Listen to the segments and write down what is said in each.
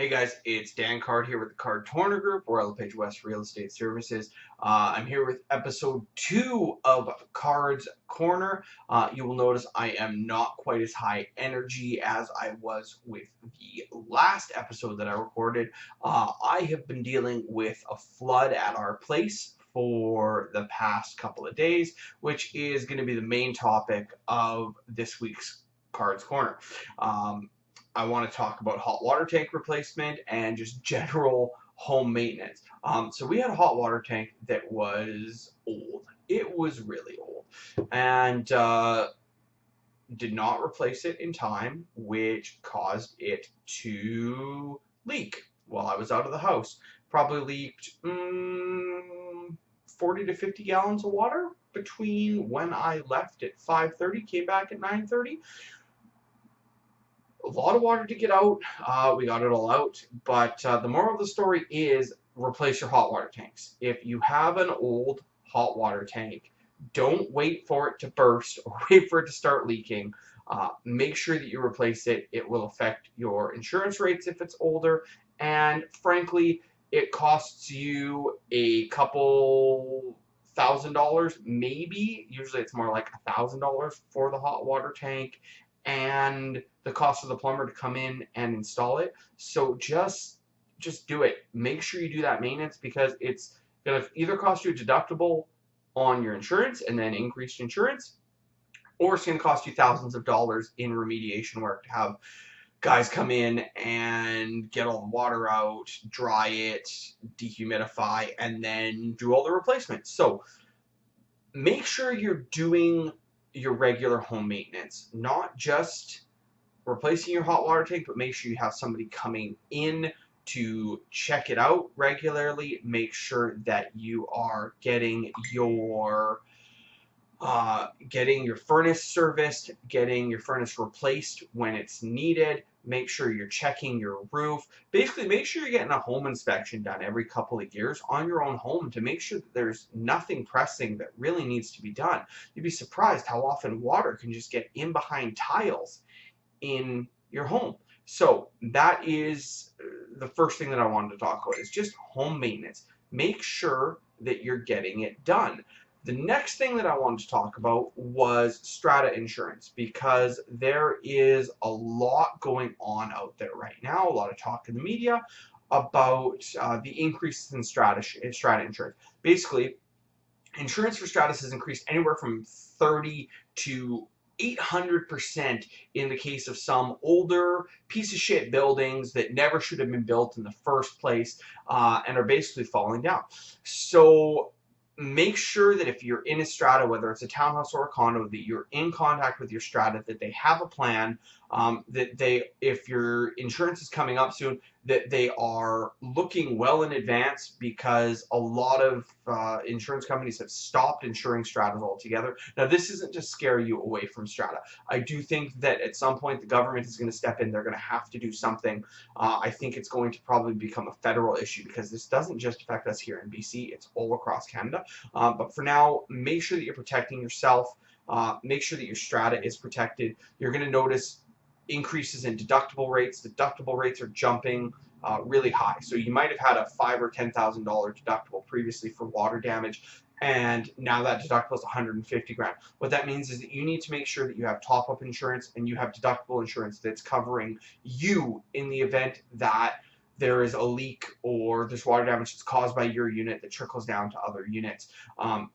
Hey guys, it's Dan Card here with the Card Corner Group, Royal LePage West Real Estate Services. I'm here with episode 2 of Cards Corner. You will notice I am not quite as high energy as I was with the last episode that I recorded. I have been dealing with a flood at our place for the past couple of days, which is going to be the main topic of this week's Cards Corner. I want to talk about hot water tank replacement and just general home maintenance. So we had a hot water tank that was old. It was really old, and did not replace it in time, which caused it to leak while I was out of the house. Probably leaked 40 to 50 gallons of water between when I left at 5:30, came back at 9:30. A lot of water to get out. We got it all out. But the moral of the story is replace your hot water tanks. If you have an old hot water tank, don't wait for it to burst or wait for it to start leaking. Make sure that you replace it. It will affect your insurance rates if it's older. And frankly, it costs you a couple $1,000, maybe. Usually it's more like $1,000 for the hot water tank and the cost of the plumber to come in and install it. So just do it. Make sure you do that maintenance because it's going to either cost you a deductible on your insurance and then increased insurance, or it's going to cost you thousands of dollars in remediation work to have guys come in and get all the water out, dry it, dehumidify, and then do all the replacements. So make sure you're doing your regular home maintenance, not just replacing your hot water tank, but make sure you have somebody coming in to check it out regularly. Make sure that you are getting your furnace serviced, getting your furnace replaced when it's needed. Make sure you're checking your roof. Basically, make sure you're getting a home inspection done every couple of years on your own home to make sure that there's nothing pressing that really needs to be done. You'd be surprised how often water can just get in behind tiles in your home. So that is the first thing that I wanted to talk about is just home maintenance. Make sure that you're getting it done. The next thing that I wanted to talk about was Strata insurance because there is a lot going on out there right now, a lot of talk in the media about the increases in Strata insurance. Basically, insurance for Stratus has increased anywhere from 30 to 800% in the case of some older piece of shit buildings that never should have been built in the first place and are basically falling down. So make sure that if you're in a strata, whether it's a townhouse or a condo, that you're in contact with your strata, that they have a plan, if your insurance is coming up soon, that they are looking well in advance because a lot of insurance companies have stopped insuring stratas altogether. Now, this isn't to scare you away from strata. I do think that at some point the government is going to step in. They're going to have to do something. I think it's going to probably become a federal issue because this doesn't just affect us here in BC. It's all across Canada. But for now, make sure that you're protecting yourself. Make sure that your strata is protected. You're going to notice increases in deductible rates. Deductible rates are jumping really high. So you might have had a $5,000 or $10,000 deductible previously for water damage, and now that deductible is 150 grand. What that means is that you need to make sure that you have top-up insurance and you have deductible insurance that's covering you in the event that there is a leak or there's water damage that's caused by your unit that trickles down to other units.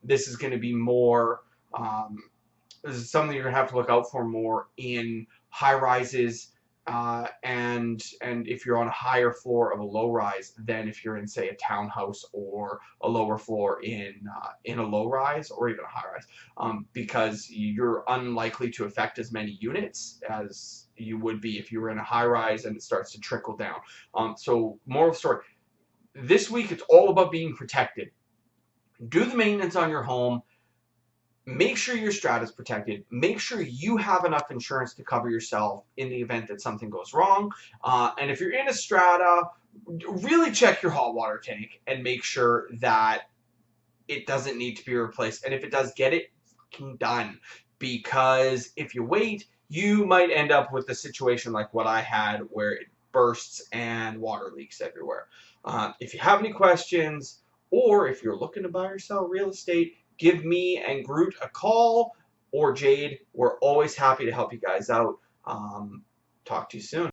This is going to be more, this is something you're going to have to look out for more in high rises and if you're on a higher floor of a low rise than if you're in, say, a townhouse or a lower floor in a low rise or even a high rise, because you're unlikely to affect as many units as you would be if you were in a high rise and it starts to trickle down. So moral of the story, this week it's all about being protected. Do the maintenance on your home. Make sure your strata is protected. Make sure you have enough insurance to cover yourself in the event that something goes wrong. And if you're in a strata, really check your hot water tank and make sure that it doesn't need to be replaced. And if it does, get it fucking done. Because if you wait, you might end up with a situation like what I had where it bursts and water leaks everywhere. If you have any questions, or if you're looking to buy or sell real estate, give me and Groot a call, or Jade. We're always happy to help you guys out. Talk to you soon.